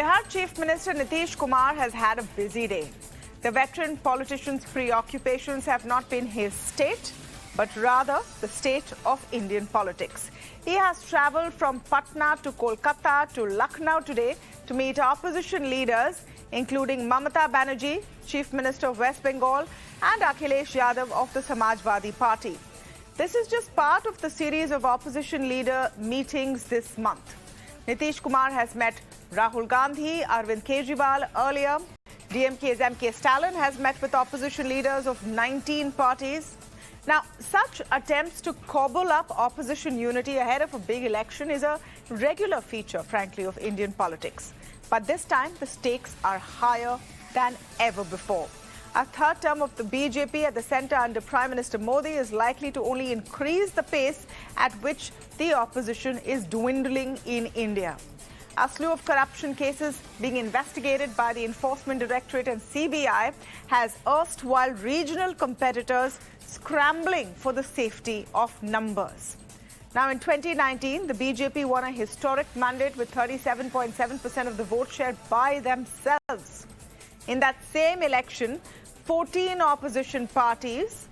Bihar Chief Minister Nitish Kumar has had a busy day. The veteran politician's preoccupations have not been his state, but rather the state of Indian politics. He has travelled from Patna to Kolkata to Lucknow today to meet opposition leaders, including Mamata Banerjee, Chief Minister of West Bengal, and Akhilesh Yadav of the Samajwadi Party. This is just part of the series of opposition leader meetings this month. Nitish Kumar has met Rahul Gandhi, Arvind Kejriwal earlier. DMK's M.K Stalin has met with opposition leaders of 19 parties. Now, such attempts to cobble up opposition unity ahead of a big election is a regular feature, frankly, of Indian politics. But this time, the stakes are higher than ever before. A third term of the BJP at the centre under Prime Minister Modi is likely to only increase the pace at which the opposition is dwindling in India. A slew of corruption cases being investigated by the Enforcement Directorate and CBI has erstwhile regional competitors scrambling for the safety of numbers. Now, in 2019, the BJP won a historic mandate with 37.7% of the vote share by themselves. In that same election, 14 opposition parties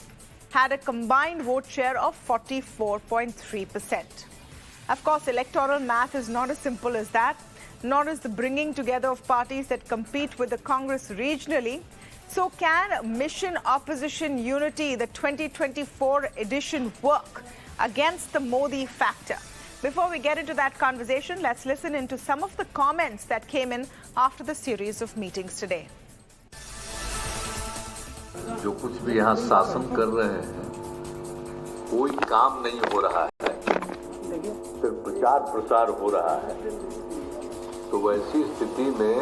had a combined vote share of 44.3%. Of course, electoral math is not as simple as that, nor is the bringing together of parties that compete with the Congress regionally. So can Mission Opposition Unity, the 2024 edition, work against the Modi factor? Before we get into that conversation, let's listen into some of the comments that came in after the series of meetings today. जो कुछ भी यहाँ शासन कर रहे हैं, कोई काम नहीं हो रहा है, सिर्फ प्रचार प्रसार हो रहा है। तो वैसी स्थिति में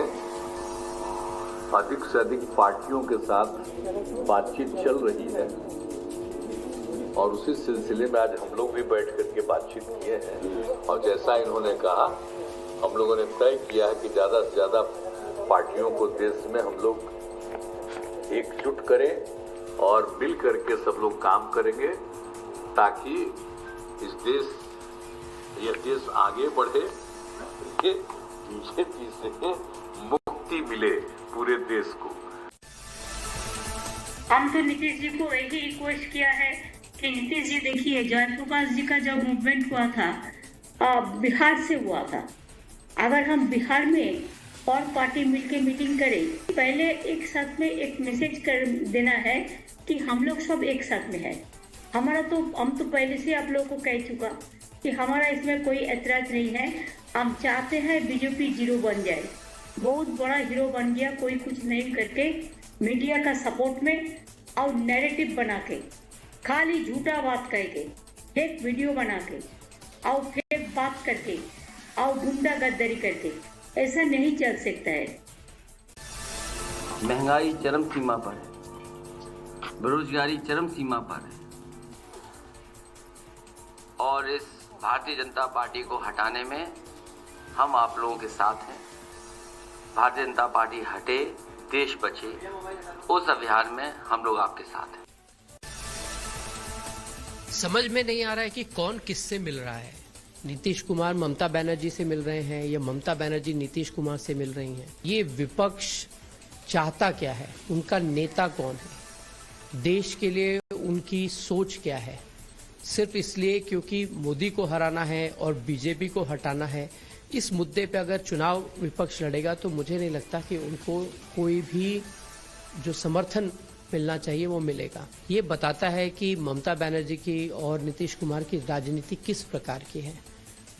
अधिक से अधिक पार्टियों के साथ बातचीत चल रही है और उसी सिलसिले में आज हम लोग भी बैठ करके बातचीत किए हैं। और जैसा इन्होंने कहा, हम लोगों ने तय किया है कि ज़्यादा से ज़्यादा पार्टियों को देश में हम लोग एकजुट करें और मिल करके सब लोग काम करेंगे ताकि ये देश आगे बढ़े, बीजेपी से मुक्ति मिले पूरे देश को। हम तो नीतीश जी को यही रिक्वेस्ट किया है कि नीतीश जी देखिए, जयप्रकाश जी का जब मूवमेंट हुआ था बिहार से हुआ था। अगर हम बिहार में और पार्टी मिलके मीटिंग करें, पहले एक साथ में एक मैसेज कर देना है कि हम लोग सब एक साथ में है। हम तो पहले से आप लोगों को कह चुका कि हमारा इसमें कोई ऐतराज नहीं है। हम चाहते हैं बीजेपी जीरो बन जाए, बहुत बड़ा हीरो बन गया, कोई कुछ नहीं करके मीडिया का सपोर्ट में और नैरेटिव बना के, खाली झूठा बात कह के, फेक वीडियो बना के और फेक बात करके और गुंडा गद्दारी करके, ऐसा नहीं चल सकता है। महंगाई चरम सीमा पर है, बेरोजगारी चरम सीमा पर है और इस भारतीय जनता पार्टी को हटाने में हम आप लोगों के साथ हैं। भारतीय जनता पार्टी हटे, देश बचे, उस अभियान में हम लोग आपके साथ हैं। समझ में नहीं आ रहा है कि कौन किससे मिल रहा है। नीतीश कुमार ममता बनर्जी से मिल रहे हैं या ममता बनर्जी नीतीश कुमार से मिल रही हैं। ये विपक्ष चाहता क्या है, उनका नेता कौन है, देश के लिए उनकी सोच क्या है। सिर्फ इसलिए क्योंकि मोदी को हराना है और बीजेपी को हटाना है, इस मुद्दे पे अगर चुनाव विपक्ष लड़ेगा तो मुझे नहीं लगता कि उनको कोई भी जो समर्थन मिलना चाहिए वो मिलेगा। ये बताता है कि ममता बनर्जी की और नीतीश कुमार की राजनीति किस प्रकार की है,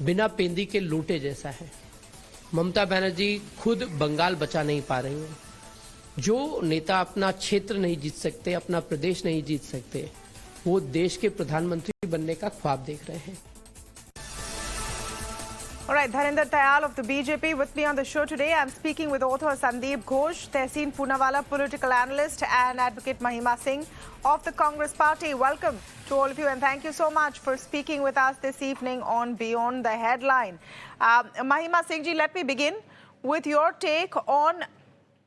बिना पेंदी के लूटे जैसा है। ममता बनर्जी खुद बंगाल बचा नहीं पा रही हैं। जो नेता अपना क्षेत्र नहीं जीत सकते, अपना प्रदेश नहीं जीत सकते, वो देश के प्रधानमंत्री बनने का ख्वाब देख रहे हैं। All right, Dharinder Tayal of the BJP with me on the show today. I'm speaking with author Sandeep Ghosh, Tehseen Poonawala, political analyst, and advocate Mahima Singh of the Congress Party. Welcome to all of you, and thank you so much for speaking with us this evening on Beyond the Headline. Mahima Singh ji, let me begin with your take on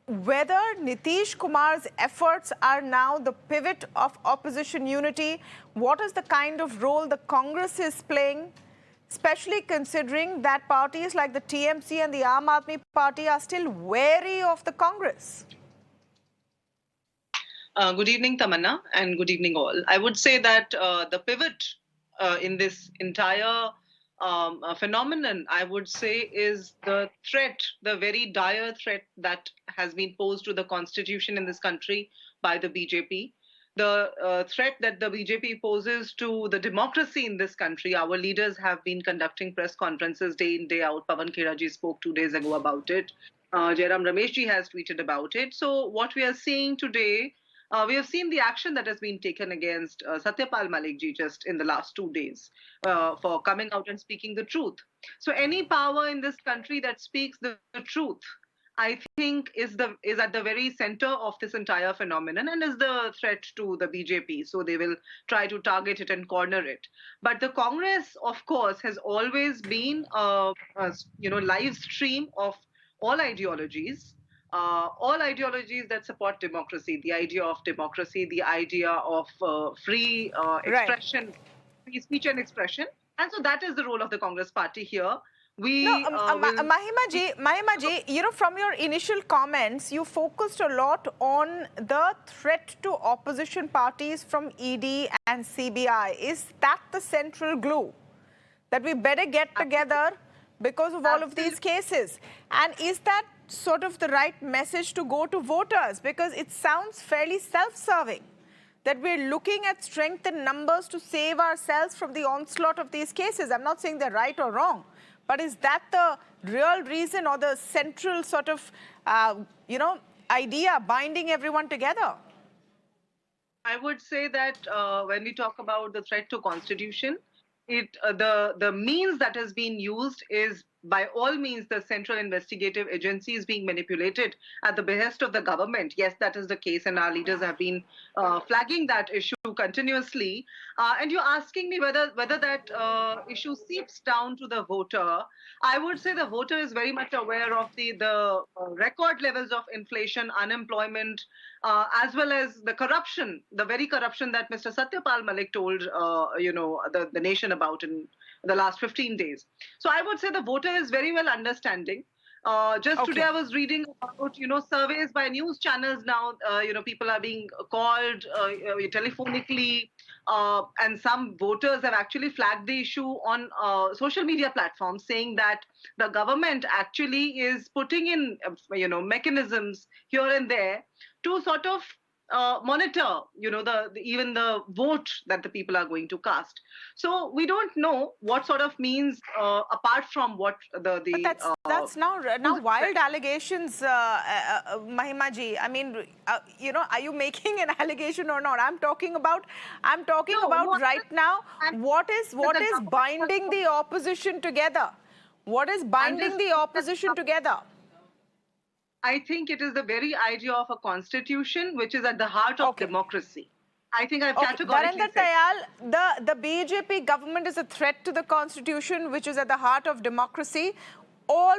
whether Nitish Kumar's efforts are now the pivot of opposition unity. What is the kind of role the Congress is playing especially considering that parties like the TMC and the Aam Aadmi Party are still wary of the Congress? Good evening, Tamanna, and good evening all. I would say that the pivot in this entire phenomenon, I would say, is the threat, the very dire threat that has been posed to the constitution in this country by the BJP. The threat that the BJP poses to the democracy in this country. Our leaders have been conducting press conferences day in, day out. Pawan Kheraji spoke 2 days ago about it. Jairam Rameshji has tweeted about it. So what we are seeing today, we have seen the action that has been taken against Satyapal Malik ji just in the last 2 days for coming out and speaking the truth. So any power in this country that speaks the truth, I think, is at the very center of this entire phenomenon and is the threat to the BJP. So they will try to target it and corner it. But the Congress, of course, has always been a live stream of all ideologies that support democracy, the idea of democracy, the idea of free expression, free speech and expression. And so that is the role of the Congress party here. Mahima ji, from your initial comments, you focused a lot on the threat to opposition parties from ED and CBI. Is that the central glue? That we better get together because of all of these cases? And is that sort of the right message to go to voters? Because it sounds fairly self-serving that we're looking at strength in numbers to save ourselves from the onslaught of these cases. I'm not saying they're right or wrong, but is that the real reason or the central sort of, idea binding everyone together? I would say that when we talk about the threat to constitution, the means that has been used is by all means the central investigative agency is being manipulated at the behest of the government. Yes, that is the case, and our leaders have been flagging that issue continuously. And you're asking me whether that issue seeps down to the voter. I would say the voter is very much aware of the record levels of inflation, unemployment, as well as the corruption, the very corruption that Mr. Satyapal Malik told the nation about in the last 15 days. So I would say the voter is very well understanding. Today I was reading about, surveys by news channels now, people are being called telephonically, and some voters have actually flagged the issue on social media platforms saying that the government actually is putting in, mechanisms here and there to sort of monitor, even the vote that the people are going to cast. So we don't know what sort of means, apart from what But that's now wild allegations, Mahima ji. I mean, are you making an allegation or not? I'm talking about right now. What is binding the opposition together? What is binding the opposition together? I think it is the very idea of a constitution which is at the heart of democracy. I think I've categorically said. Dayal, the BJP government is a threat to the constitution which is at the heart of democracy. All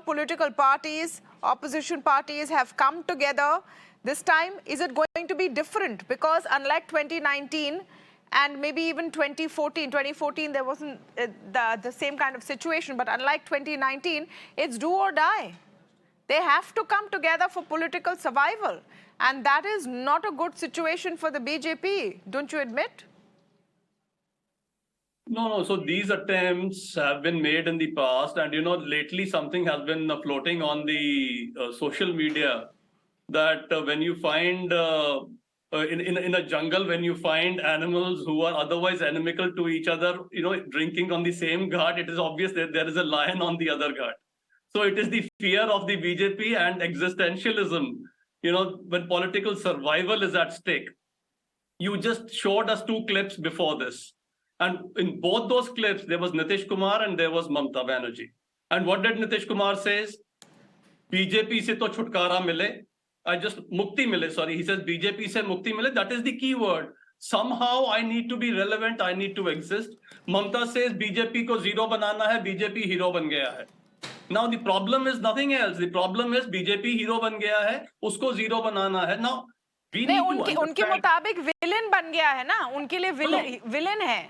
political parties, opposition parties have come together. This time, is it going to be different? Because unlike 2019 and maybe even 2014 there wasn't the same kind of situation, but unlike 2019, it's do or die. They have to come together for political survival. And that is not a good situation for the BJP, don't you admit? No. So these attempts have been made in the past. And, lately something has been floating on the social media that when you find in a jungle, when you find animals who are otherwise inimical to each other, drinking on the same ghat, it is obvious that there is a lion on the other ghat. So it is the fear of the BJP and existentialism, when political survival is at stake. You just showed us 2 clips before this. And in both those clips, there was Nitish Kumar and there was Mamata Banerjee. And what did Nitish Kumar say? BJP se to chutkara mile. Mukti mile, sorry. He says BJP se mukti mile. That is the key word. Somehow I need to be relevant. I need to exist. Mamta says BJP ko zero banana hai. BJP hero ban gaya hai. Now the problem is nothing else. The problem is BJP hero ban gaya hai, usko zero banana hai. Now we need to उनके मुताबिक villain बन गया है ना, उनके लिए villain है.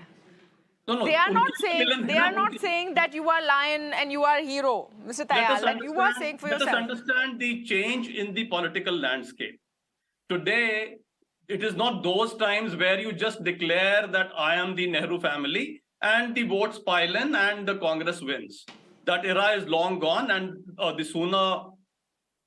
No, They are not उनके saying, villain they है ना, are not उनके- saying that you are lion and you are hero, Mr. Tayal, that you are saying for let us yourself. understand the change in the political landscape. Today, it is not those times where you just declare that I am the Nehru family and the votes pile in and the Congress wins. That era is long gone, and the sooner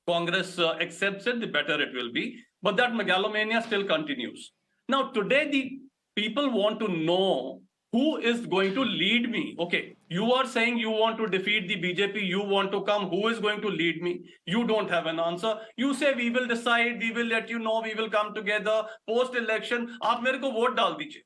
Congress accepts it, the better it will be. But that megalomania still continues. Now, today, the people want to know who is going to lead me. Okay, you are saying you want to defeat the BJP, you want to come. Who is going to lead me? You don't have an answer. You say we will decide, we will let you know, we will come together post-election. आप मेरे को vote डाल दीजिए.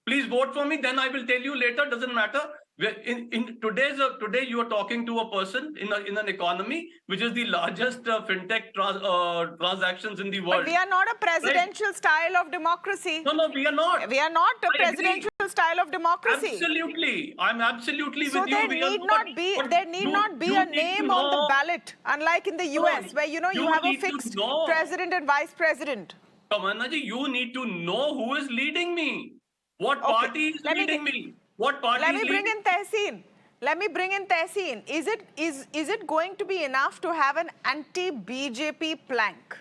Please vote for me, then I will tell you later, doesn't matter. Today you are talking to a person in an economy which is the largest fintech transactions in the world. But we are not a presidential style of democracy. No, we are not. We are not a I agree. presidential style of democracy. Absolutely. I'm absolutely So with you. there need not be a name on the ballot, unlike in the US, where you have a fixed president and vice president. Tamanna ji, you need to know who is leading me. What party is leading me? What party Let is me bring in Tehseen. Let me bring in Tehseen. Is it going to be enough to have an anti-BJP plank?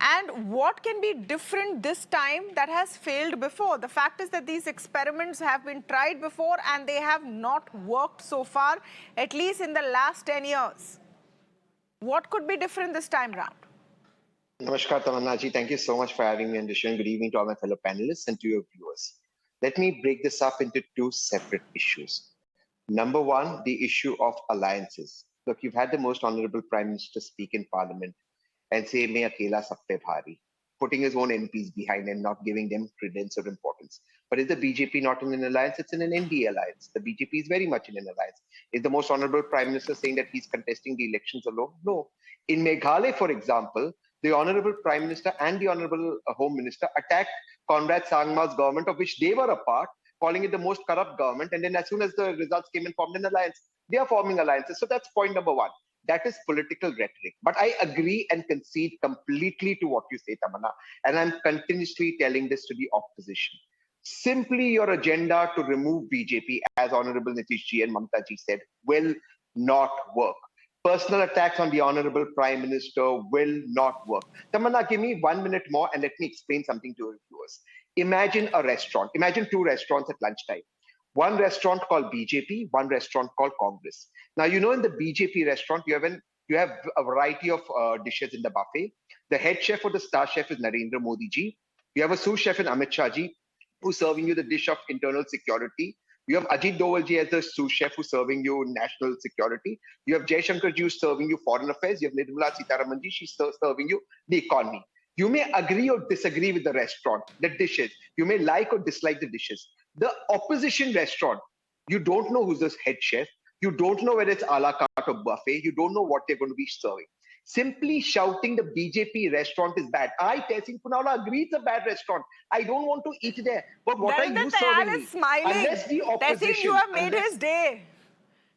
And what can be different this time that has failed before? The fact is that these experiments have been tried before and they have not worked so far, at least in the last 10 years. What could be different this time round? Namaskar, Tamanna ji. Thank you so much for having me on the show. Good evening to all my fellow panelists and to your viewers. Let me break this up into two separate issues. Number one, the issue of alliances. Look, you've had the most honorable Prime Minister speak in Parliament and say, "Main akela sab pe bhari," putting his own MPs behind and not giving them credence or importance. But is the BJP not in an alliance? It's in an NDA alliance. The BJP is very much in an alliance. Is the most honorable Prime Minister saying that he's contesting the elections alone? No. In Meghalaya, for example, the honorable Prime Minister and the honorable Home Minister attacked Conrad Sangma's government, of which they were a part, calling it the most corrupt government. And then as soon as the results came and formed an alliance, they are forming alliances. So that's point number one. That is political rhetoric. But I agree and concede completely to what you say, Tamanna. And I'm continuously telling this to the opposition. Simply your agenda to remove BJP, as Honorable Nitish ji and Mamta ji said, will not work. Personal attacks on the Honorable Prime Minister will not work. Tamanna, give me 1 minute more and let me explain something to your viewers. Imagine a restaurant. Imagine two restaurants at lunchtime. One restaurant called BJP, one restaurant called Congress. Now, in the BJP restaurant, you have a variety of dishes in the buffet. The head chef or the star chef is Narendra Modi ji. You have a sous chef in Amit Shah ji, who's serving you the dish of internal security. You have Ajit Doval ji as the sous chef who's serving you national security. You have Jai Shankar ji who's serving you foreign affairs. You have Nirmala Sitharaman ji, she's serving you the economy. You may agree or disagree with the restaurant, the dishes. You may like or dislike the dishes. The opposition restaurant, you don't know who's the head chef. You don't know whether it's a la carte or buffet. You don't know what they're going to be serving. Simply shouting the BJP restaurant is bad. I, Tehseen Poonawalla, agree it's a bad restaurant. I don't want to eat there. But what are you serving me? Smiling. Unless the opposition... Tehseen, you have made his day.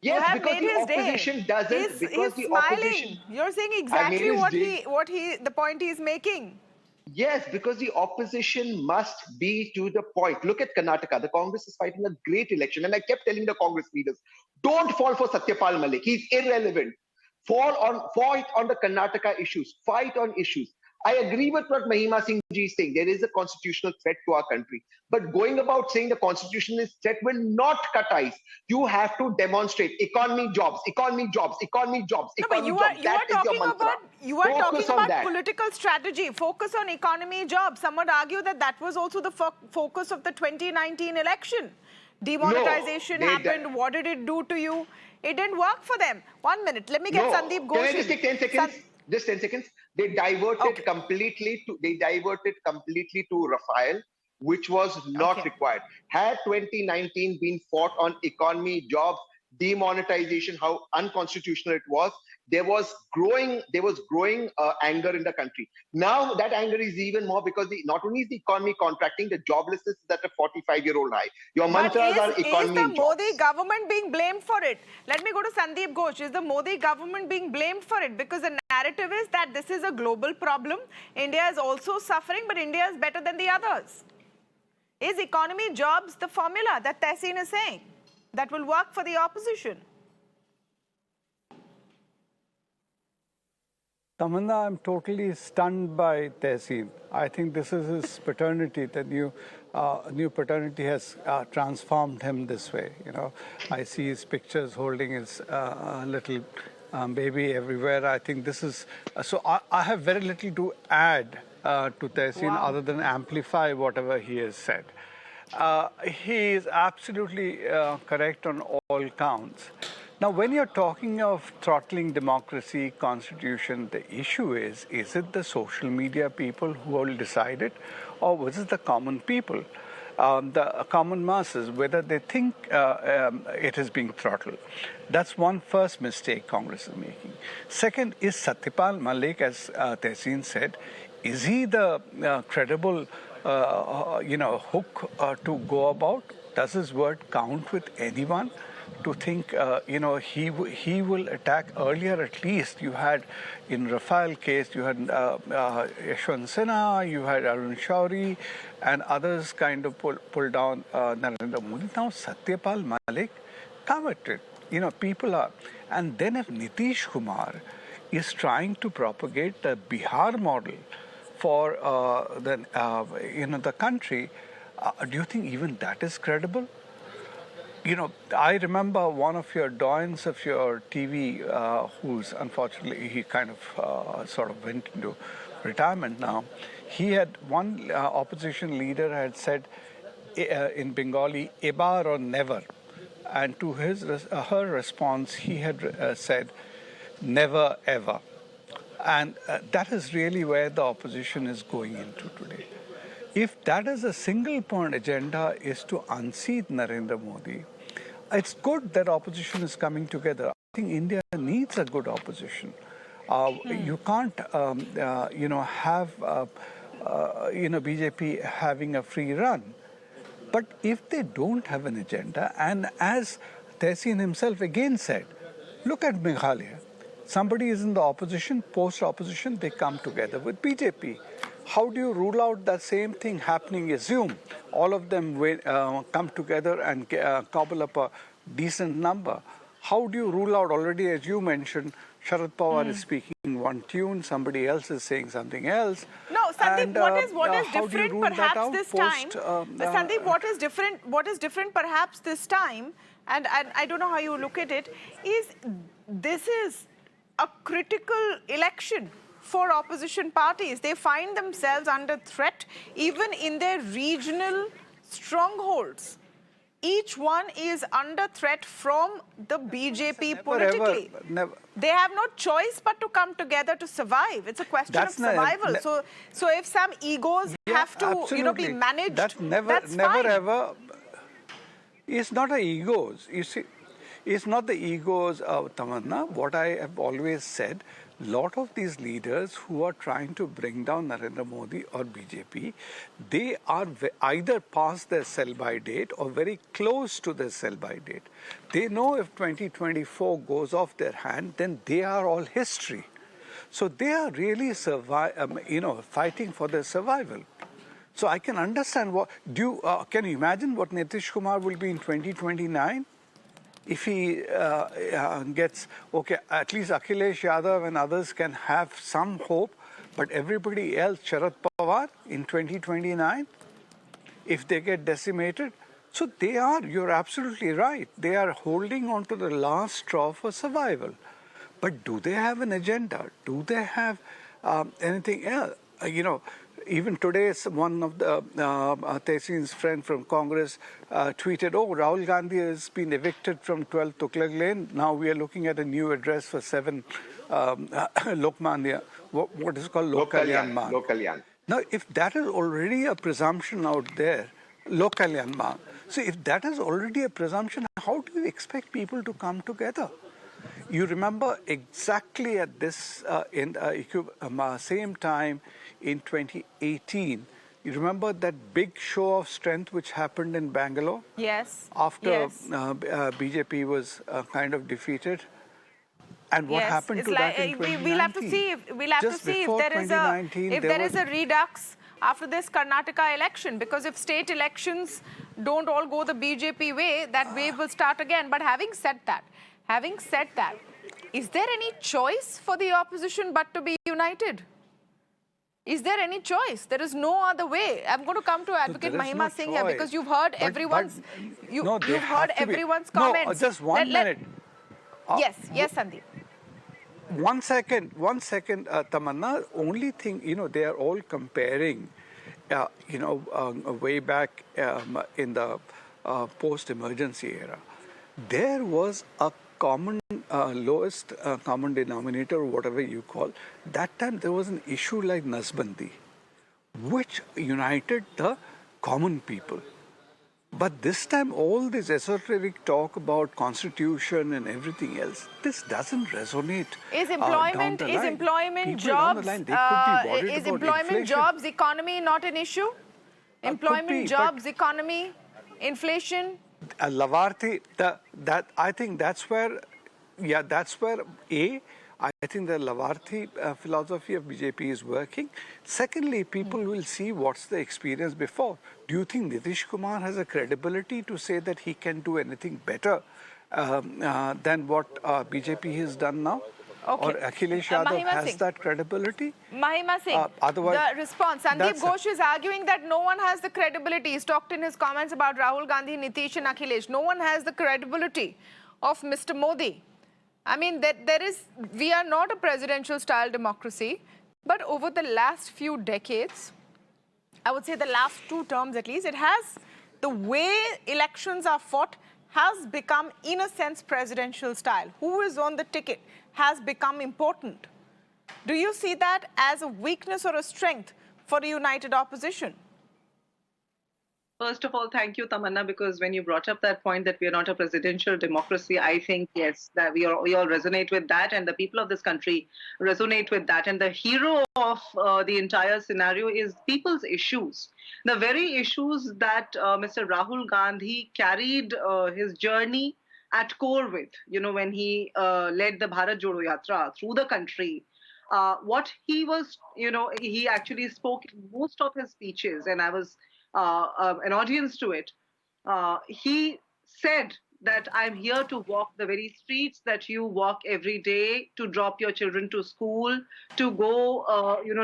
Yes, because the opposition doesn't... He's smiling. You're saying exactly the point he's making. Yes, because the opposition must be to the point. Look at Karnataka. The Congress is fighting a great election. And I kept telling the Congress leaders, don't fall for Satyapal Malik. He's irrelevant. Fight on the Karnataka issues. Fight on issues. I agree with what Mahima Singh ji is saying. There is a constitutional threat to our country. But going about saying the constitutional threat will not cut ice. You have to demonstrate economy, jobs, economy, jobs, economy, jobs, economy, jobs. That is your mantra. You are talking about political strategy. Focus on economy, jobs. Some would argue that was also the focus of the 2019 election. Demonetization happened. What did it do to you? It didn't work for them. 1 minute. Let me get Sandeep Ghosh. Can I just take 10 seconds? Just 10 seconds. They diverted completely to Rafael, which was not required. Had 2019 been fought on economy, jobs, demonetization, how unconstitutional it was, there was growing anger in the country. Now that anger is even more because not only is the economy contracting, the joblessness is at a 45-year-old high. Your mantras are economy and jobs. Is the Modi government being blamed for it? Let me go to Sandeep Ghosh. Is the Modi government being blamed for it? Because the narrative is that this is a global problem. India is also suffering, but India is better than the others. Is economy, jobs the formula that Tehseen is saying that will work for the opposition? Tamanna, I'm totally stunned by Tehseen. I think this is his paternity. The new paternity has transformed him this way. You know, I see his pictures holding his little baby everywhere. I think this is so. I have very little to add to Tehseen other than amplify whatever he has said. He is absolutely correct on all counts. Now, when you're talking of throttling democracy, constitution, the issue is it the social media people who will decide it, or was it the common people, the common masses, whether they think it is being throttled? That's one first mistake Congress is making. Second, is Satyapal Malik, as Tehseen said, is he the credible hook to go about? Does his word count with anyone? To think, he will attack earlier. At least you had in Rafale case, you had Yashwant Sinha, you had Arun Shauri, and others kind of pull down Narendra Modi. Now Satyapal Malik, coveted. People are, and then if Nitish Kumar is trying to propagate the Bihar model for the country, do you think even that is credible? I remember one of your doyens of your TV, who's unfortunately, he kind of sort of went into retirement now. He had one opposition leader had said in Bengali, ebar or never. And to her response, he had said, never ever. And that is really where the opposition is going into today. If that is a single point agenda is to unseat Narendra Modi, it's good that opposition is coming together. I think India needs a good opposition. You can't, have, BJP having a free run. But if they don't have an agenda, and as Tehseen himself again said, look at Meghalaya. Somebody is in the opposition, post-opposition, they come together with BJP. How do you rule out that same thing happening? Assume all of them will come together and cobble up a decent number. How do you rule out, already as you mentioned, Sharad Pawar is speaking one tune, somebody else is saying something else. No, Sandeep, what is different perhaps this time? Sandeep, what is different perhaps this time, and I don't know how you look at it, is this is a critical election for opposition parties. They find themselves under threat even in their regional strongholds. Each one is under threat from the BJP politically. They have no choice but to come together to survive. It's a question of survival. So if some egos have to be managed, that's never fine. Ever. It's not the egos. You see, it's not the egos of Tamanna. What I have always said, a lot of these leaders who are trying to bring down Narendra Modi or BJP, they are either past their sell-by date or very close to their sell-by date. They know if 2024 goes off their hand, then they are all history. So they are really fighting for their survival. So I can understand what can you imagine what Nitish Kumar will be in 2029? If he gets, at least Akhilesh Yadav and others can have some hope, but everybody else, Sharad Pawar in 2029, if they get decimated, so you're absolutely right. They are holding on to the last straw for survival. But do they have an agenda? Do they have anything else? Even today, one of the Tehseen's friend from Congress tweeted, Rahul Gandhi has been evicted from 12th Tughlaq Lane. Now we are looking at a new address for 7 Lokmanya. What is called Lokalyan. Now, if that is already a presumption out there, Lokalyan. So if that is already a presumption, how do you expect people to come together? You remember exactly at this, same time, in 2018, you remember that big show of strength which happened in Bangalore? Yes. After BJP was kind of defeated. And what happened to that in 2019? We'll have to see if there is a redux after this Karnataka election, because if state elections don't all go the BJP way, that wave will start again. But having said that, is there any choice for the opposition but to be united? Is there any choice? There is no other way. I'm going to come to Advocate Mahima Singh here, because you've heard everyone's comments. No, just one minute. Yes, Sandeep. 1 second, Tamanna. Only thing, they are all comparing, way back in the post-emergency era. There was a common, lowest common denominator, or whatever you call. That time there was an issue like Nasbandi, which united the common people. But this time, all this esoteric talk about constitution and everything else, this doesn't resonate. Is employment, jobs, economy not an issue? Employment, jobs, economy, inflation. Lavarthi, I think that's where I think the Lavarthi philosophy of BJP is working. Secondly, people will see what's the experience before. Do you think Nitish Kumar has a credibility to say that he can do anything better than what BJP has done now? Okay. Or Akhilesh Yadav has that credibility? Mahima Singh, the response. Sandeep Ghosh is arguing that no one has the credibility. He's talked in his comments about Rahul Gandhi, Nitish and Akhilesh. No one has the credibility of Mr. Modi. I mean, we are not a presidential style democracy, but over the last few decades, I would say the last 2 terms at least, the way elections are fought has become, in a sense, presidential style. Who is on the ticket has become important. Do you see that as a weakness or a strength for the united opposition? First of all, thank you, Tamanna, because when you brought up that point that we are not a presidential democracy, I think, yes, that we all resonate with that, and the people of this country resonate with that. And the hero of the entire scenario is people's issues. The very issues that Mr. Rahul Gandhi carried his journey at core with, when he led the Bharat Jodo Yatra through the country. What he was, he actually spoke in most of his speeches, and I was an audience to it. He said that I'm here to walk the very streets that you walk every day, to drop your children to school, to go,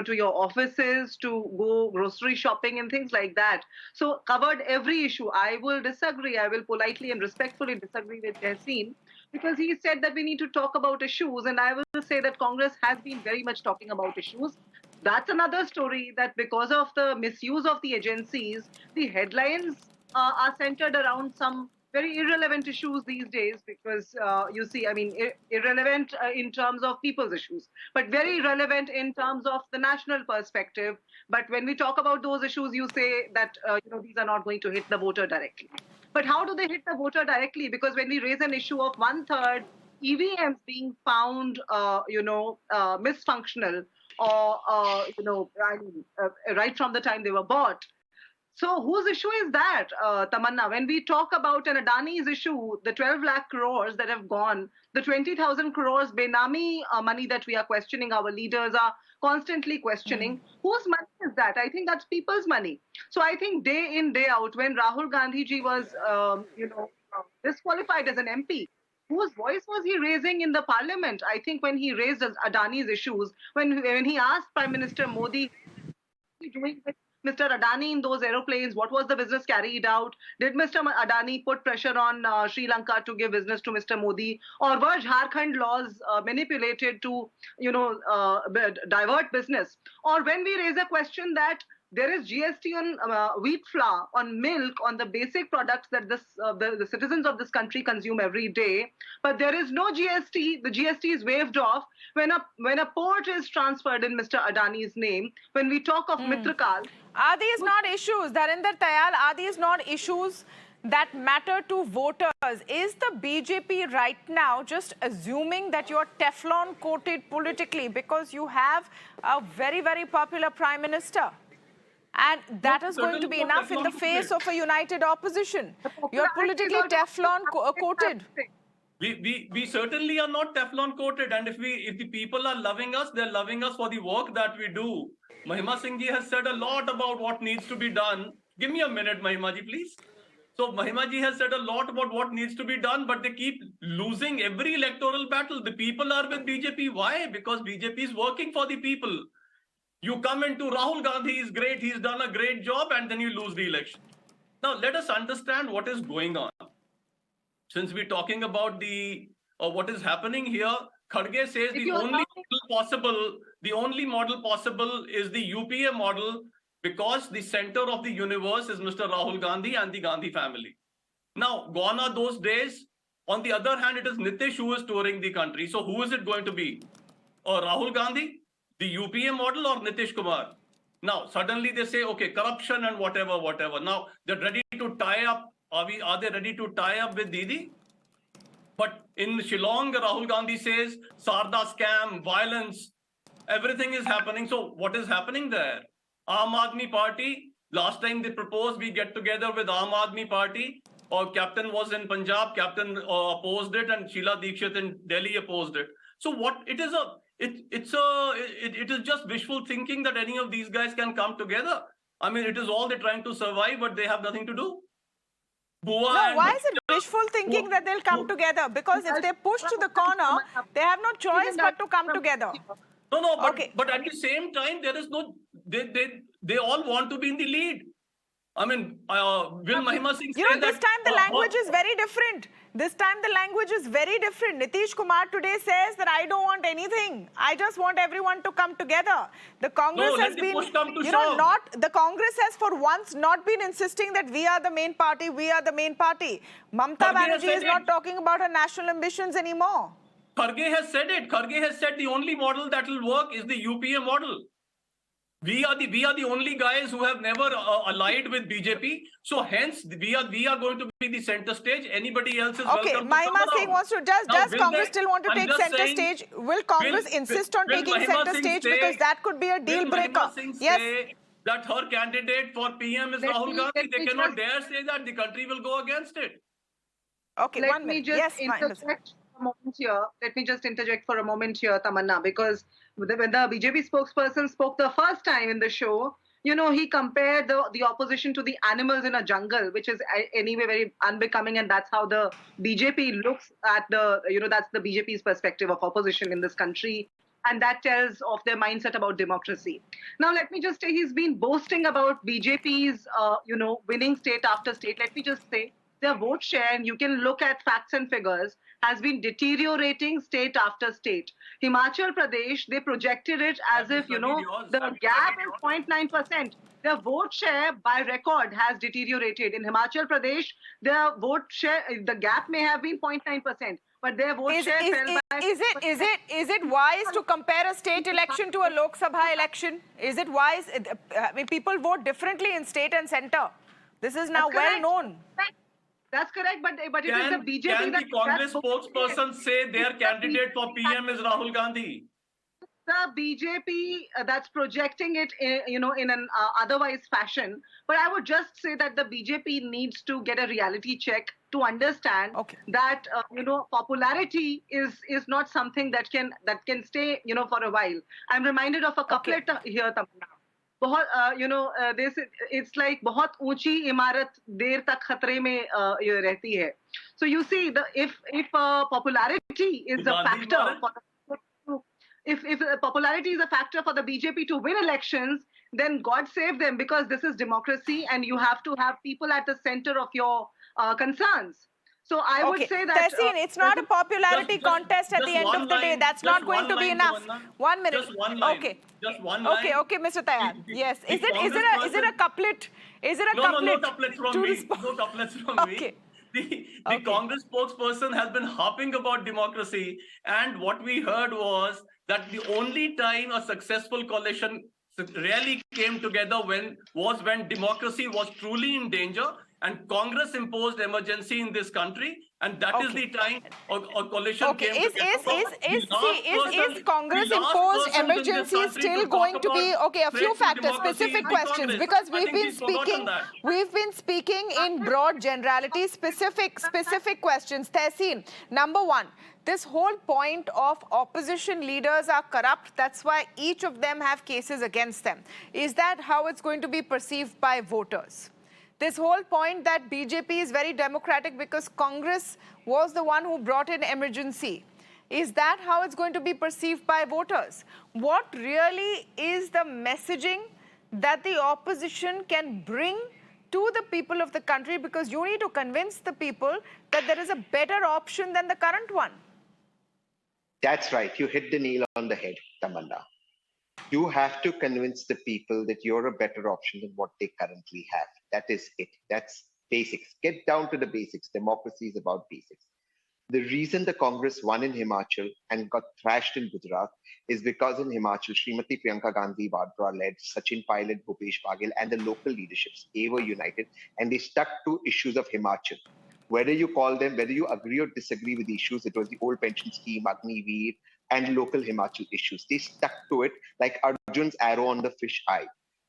to your offices, to go grocery shopping and things like that. So covered every issue. I will disagree. I will politely and respectfully disagree with Tehseen, because he said that we need to talk about issues. And I will say that Congress has been very much talking about issues. That's another story, that because of the misuse of the agencies, the headlines are centered around some very irrelevant issues these days, because you see, I mean, irrelevant in terms of people's issues, but very relevant in terms of the national perspective. But when we talk about those issues, you say that these are not going to hit the voter directly. But how do they hit the voter directly? Because when we raise an issue of 1/3 EVMs being found, misfunctional, or right from the time they were bought. So whose issue is that, Tamanna? When we talk about an Adani's issue, the 12 lakh crores that have gone, the 20,000 crores Benami money that we are questioning, our leaders are constantly questioning, whose money is that? I think that's people's money. So I think day in, day out, when Rahul Gandhi ji was, disqualified as an MP, whose voice was he raising in the parliament? I think when he raised Adani's issues, when he asked Prime Minister Modi, what was he doing with Mr. Adani in those aeroplanes? What was the business carried out? Did Mr. Adani put pressure on Sri Lanka to give business to Mr. Modi? Or were Jharkhand laws manipulated to, divert business? Or when we raise a question that there is GST on wheat flour, on milk, on the basic products that the citizens of this country consume every day, but there is no GST. The GST is waived off when a port is transferred in Mr. Adani's name. When we talk of Mitrakal, are these not issues, Dharinder Tayal? Are these not issues that matter to voters? Is the BJP right now just assuming that you're Teflon coated politically because you have a very, very popular Prime Minister? And that is going to be enough in the face of a united opposition. You're politically Teflon coated. We certainly are not Teflon coated, and if the people are loving us, they're loving us for the work that we do. Mahima Singh ji has said a lot about what needs to be done. Give me a minute, Mahima ji, please. So Mahima ji has said a lot about what needs to be done, but they keep losing every electoral battle. The people are with BJP. Why? Because BJP is working for the people. You come into Rahul Gandhi is great, he's done a great job, and then you lose the election. Now let us understand what is going on. Since we're talking about what is happening here, Kharge says the only model possible is the UPA model, because the center of the universe is Mr. Rahul Gandhi and the Gandhi family. Now, gone are those days. On the other hand, it is Nitish who is touring the country. So who is it going to be? Or Rahul Gandhi, the UPA model, or Nitish Kumar? Now, suddenly they say, okay, corruption and whatever. Now, they're ready to tie up. Are they ready to tie up with Didi? But in Shillong, Rahul Gandhi says, Sarda scam, violence, everything is happening. So what is happening there? Aam Aadmi Party, last time they proposed we get together with Aam Aadmi Party, or Captain was in Punjab, Captain opposed it, and Sheila Dikshit in Delhi opposed it. So what it is it is just wishful thinking that any of these guys can come together. I mean, it is all they're trying to survive, but they have nothing to do. Why is it wishful thinking that they'll come together? Because if they're pushed to the corner, they have no choice but to come together. No, but at the same time, there is no, they all want to be in the lead. I mean, will Mahima Singh say that... this time the language is very different. This time the language is very different. Nitish Kumar today says that I don't want anything. I just want everyone to come together. The Congress has been, the Congress has for once not been insisting that we are the main party, we are the main party. Mamta Banerjee is not talking about her national ambitions anymore. Kharge has said it. Kharge has said the only model that will work is the UPA model. We are the only guys who have never allied with BJP. So hence we are going to be the center stage. Anybody else is welcome. Mahima Singh wants to. Does Congress still want to take center stage? Will Congress insist on taking center stage, because that could be a deal breaker? Yes. Say that her candidate for PM is Rahul Gandhi. They cannot dare say that. The country will go against it. Okay, Let me just interject for a moment here, Tamanna, because when the BJP spokesperson spoke the first time in the show, he compared the opposition to the animals in a jungle, which is anyway very unbecoming, and that's how the BJP looks at that's the BJP's perspective of opposition in this country. And that tells of their mindset about democracy. Now, let me just say he's been boasting about BJP's, winning state after state. Let me just say their vote share, and you can look at facts and figures, has been deteriorating state after state. Himachal Pradesh, they projected it as if, the gap is 0.9%. Their vote share by record has deteriorated. In Himachal Pradesh, their vote share, the gap may have been 0.9%. But their vote share fell by... Is it wise to compare a state election to a LokSabha election? Is it wise? People vote differently in state and center. This is now well known. That's correct, but it is the BJP can the Congress spokesperson say their candidate for PM is Rahul Gandhi? The BJP that's projecting it, in an otherwise fashion. But I would just say that the BJP needs to get a reality check to understand that popularity is not something that can stay for a while. I'm reminded of a couplet here, Tamanna. It's like बहुत ऊंची इमारत देर तक खतरे में रहती है. So you see, if popularity is a factor if popularity is a factor for the BJP to win elections, then God save them, because this is democracy and you have to have people at the center of your concerns. So I would say that... Tehseen, it's not a popularity contest at the end of the day. That's not going to be enough. 1 minute. Just one line. Okay. Just one line. Okay, Mr. Tayyar. Yes. Is it a couplet? Is it a couplet? No couplets from me. No couplets from me. The Congress spokesperson has been harping about democracy, and what we heard was that the only time a successful coalition really came together was when democracy was truly in danger, And Congress imposed emergency in this country, and that is the time a coalition came together. Is Congress imposed emergency still going to be a few factors, specific questions, because we've been speaking in broad generalities, specific questions. Tehseen, number one, this whole point of opposition leaders are corrupt, that's why each of them have cases against them. Is that how it's going to be perceived by voters? This whole point that BJP is very democratic because Congress was the one who brought in emergency. Is that how it's going to be perceived by voters? What really is the messaging that the opposition can bring to the people of the country? Because you need to convince the people that there is a better option than the current one. That's right. You hit the nail on the head, Tamanna. You have to convince the people that you're a better option than what they currently have. That is it. That's basics. Get down to the basics. Democracy is about basics. The reason the Congress won in Himachal and got thrashed in Gujarat is because in Himachal, Srimati Priyanka Gandhi Vadra led Sachin Pilot, Bhupesh Baghel, and the local leaderships, they were united and they stuck to issues of Himachal. Whether you call them, whether you agree or disagree with the issues, it was the old pension scheme, Agniveer, and local Himachal issues. They stuck to it like Arjun's arrow on the fish eye.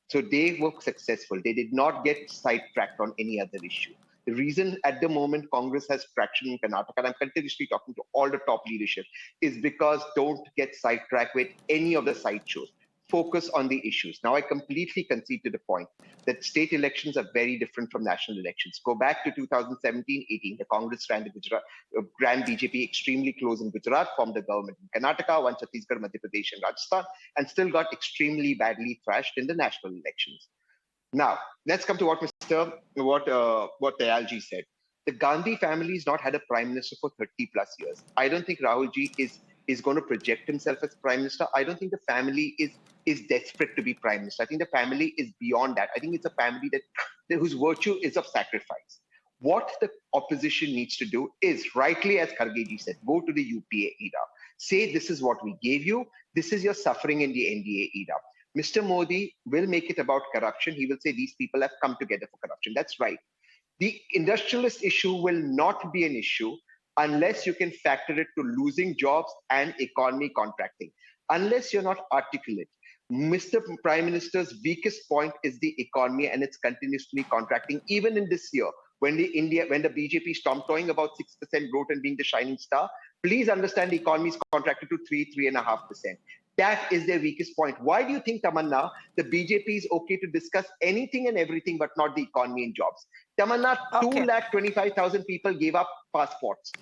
So they were successful. They did not get sidetracked on any other issue. The reason at the moment Congress has traction in Karnataka, and I'm continuously talking to all the top leadership, is because don't get sidetracked with any of the sideshows. Focus on the issues. Now, I completely concede to the point that state elections are very different from national elections. Go back to 2017-18, the Congress ran BJP extremely close in Gujarat, formed the government in Karnataka, won Chhattisgarh, Madhya Pradesh, and Rajasthan, and still got extremely badly thrashed in the national elections. Now, let's come to what Dayalji said. The Gandhi family has not had a prime minister for 30 plus years. I don't think Rahul ji is going to project himself as prime minister. I don't think the family is desperate to be prime minister. I think the family is beyond that. I think it's a family whose virtue is of sacrifice. What the opposition needs to do is, rightly as Kharge ji said, go to the UPA era. Say, this is what we gave you. This is your suffering in the NDA era. Mr. Modi will make it about corruption. He will say these people have come together for corruption. That's right. The industrialist issue will not be an issue unless you can factor it to losing jobs and economy contracting. Unless you're not articulate. Mr. Prime Minister's weakest point is the economy, and it's continuously contracting. Even in this year, when the BJP is tom-toying about 6% growth and being the shining star, please understand the economy is contracted to 3.5%. That is their weakest point. Why do you think, Tamanna, the BJP is okay to discuss anything and everything but not the economy and jobs? Tamanna, 2,25,000 people gave up passports.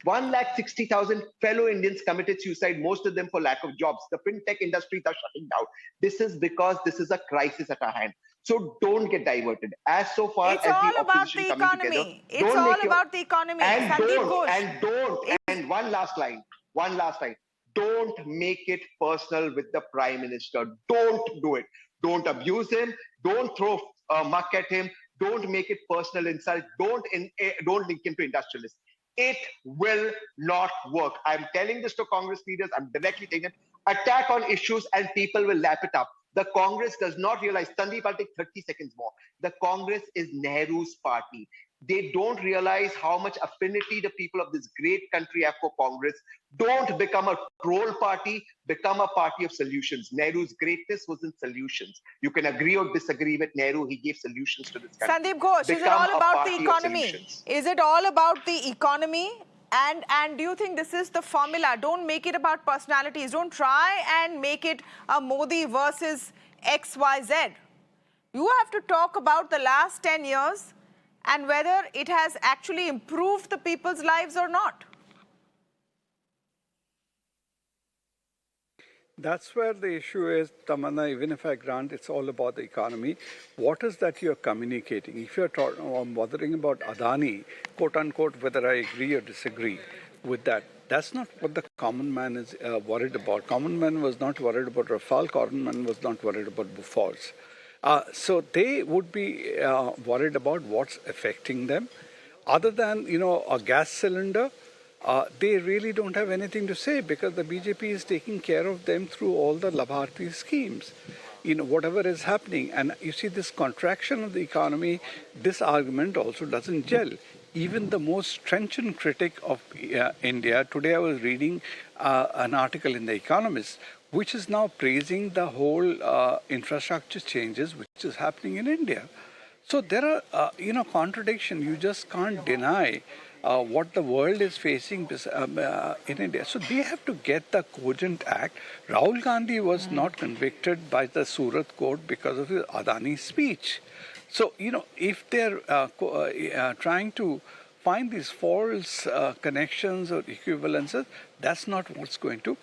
1,60,000 fellow Indians committed suicide, most of them for lack of jobs. The fintech industries are shutting down. This is because this is a crisis at our hand. So don't get diverted. As so far it's as all the about the economy. It's all about the economy. And one last line. Don't make it personal with the Prime Minister. Don't do it. Don't abuse him. Don't throw muck at him. Don't make it personal insult. Don't link him to industrialists. It will not work. I'm telling this to Congress leaders. I'm directly saying it. Attack on issues and people will lap it up. The Congress does not realize, Sandeep, I'll take 30 seconds more. The Congress is Nehru's party. They don't realize how much affinity the people of this great country have for Congress. Don't become a troll party, become a party of solutions. Nehru's greatness was in solutions. You can agree or disagree with Nehru. He gave solutions to this country. Sandeep Ghosh, is it all about the economy? Is it all about the economy? And do you think this is the formula? Don't make it about personalities. Don't try and make it a Modi versus XYZ. You have to talk about the last 10 years and whether it has actually improved the people's lives or not. That's where the issue is, Tamanna, even if I grant it's all about the economy, what is that you're communicating? If you're bothering about Adani, quote unquote, whether I agree or disagree with that, that's not what the common man is worried about. Common man was not worried about Rafale, common man was not worried about Bofors. So they would be worried about what's affecting them. Other than, a gas cylinder, they really don't have anything to say because the BJP is taking care of them through all the Labharti schemes. whatever is happening. And you see this contraction of the economy, this argument also doesn't gel. Even the most trenchant critic of India, today I was reading an article in The Economist, which is now praising the whole infrastructure changes which is happening in India. So there are, contradiction. You just can't deny what the world is facing in India. So they have to get the cogent act. Rahul Gandhi was not convicted by the Surat court because of his Adani speech. So, if they're trying to find these false connections or equivalences, that's not what's going to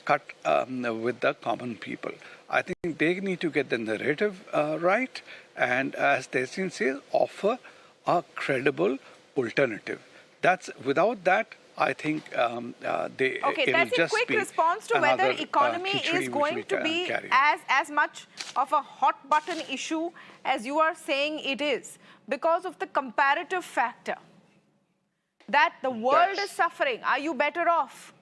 cut with the common people. I think they need to get the narrative right, and as Tehseen says, offer a credible alternative. Without that, I think it will just quick be response to whether economy is going to be as much of a hot button issue as you are saying it is, because of the comparative factor that the world is suffering. Are you better off?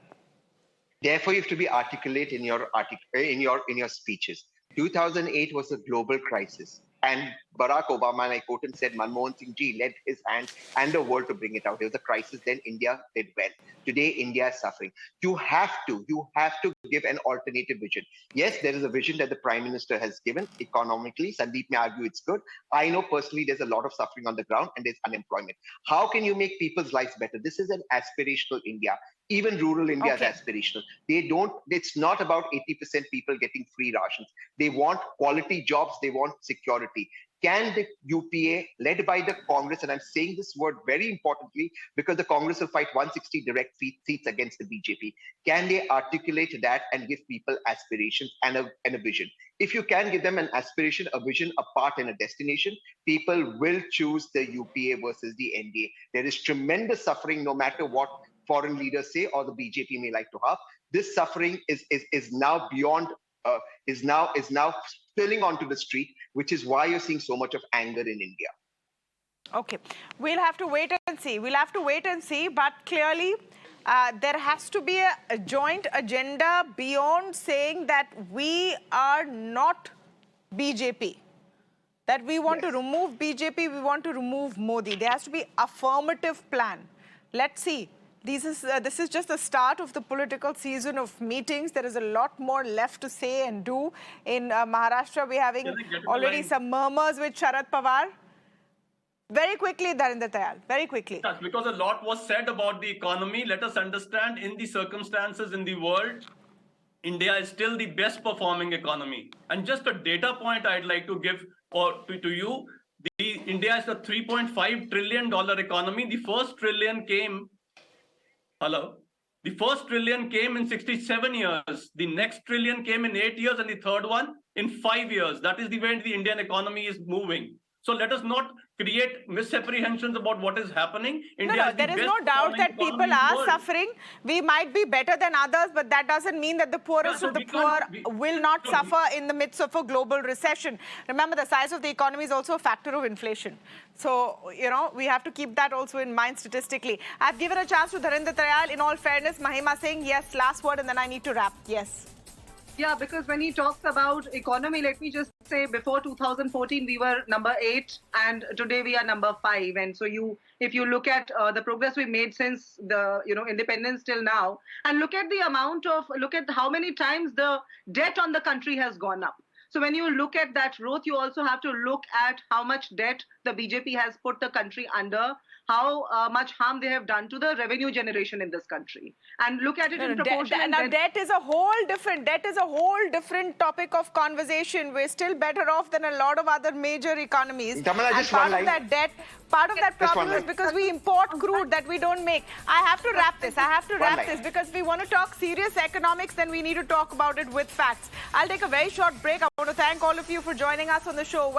Therefore, you have to be articulate in your speeches. 2008 was a global crisis, and Barack Obama, and I quote him, said Manmohan Singh ji led his hand and the world to bring it out. There was a crisis, then India did well. Today, India is suffering. You have to give an alternative vision. Yes, there is a vision that the Prime Minister has given economically. Sandeep may argue it's good. I know personally there's a lot of suffering on the ground and there's unemployment. How can you make people's lives better? This is an aspirational India. Even rural India is aspirational. It's not about 80% people getting free rations. They want quality jobs. They want security. Can the UPA, led by the Congress, and I'm saying this word very importantly because the Congress will fight 160 direct seats against the BJP, can they articulate that and give people aspirations and a vision? If you can give them an aspiration, a vision, a path, and a destination, people will choose the UPA versus the NDA. There is tremendous suffering, no matter what foreign leaders say or the BJP may like to have. This suffering is now beyond, is now spilling onto the street, which is why you're seeing so much of anger in India. Okay, we'll have to wait and see. But clearly, there has to be a joint agenda beyond saying that we are not BJP. That we want to remove BJP, we want to remove Modi. There has to be affirmative plan. Let's see. This is just the start of the political season of meetings. There is a lot more left to say and do. In Maharashtra, we're having already some murmurs with Sharad Pawar. Very quickly, Dravida Tayal, very quickly. Yes, because a lot was said about the economy. Let us understand, in the circumstances in the world, India is still the best performing economy. And just a data point I'd like to give to you. India is a $3.5 trillion economy. The first trillion came... The first trillion came in 67 years. The next trillion came in 8 years, and the third one in 5 years. That is the way the Indian economy is moving. So let us not create misapprehensions about what is happening. India there is no doubt that people are suffering. We might be better than others, but that doesn't mean that the poorest of the poor will not suffer in the midst of a global recession. Remember, the size of the economy is also a factor of inflation. So, we have to keep that also in mind statistically. I've given a chance to Dravida Tayal. In all fairness, Mahima saying, yes, last word, and then I need to wrap. Yes. Yeah, because when he talks about economy, let me just say before 2014, we were number 8 and today we are number 5. And so if you look at the progress we made since the, independence till now, and look at how many times the debt on the country has gone up. So when you look at that growth, you also have to look at how much debt the BJP has put the country under, how much harm they have done to the revenue generation in this country, and look at it in proportion. Now, debt is a whole different topic of conversation. We're still better off than a lot of other major economies. Tamanna, and part of that problem is because we import crude that we don't make. I have to wrap this. Because we want to talk serious economics, then we need to talk about it with facts. I'll take a very short break. I want to thank all of you for joining us on the show.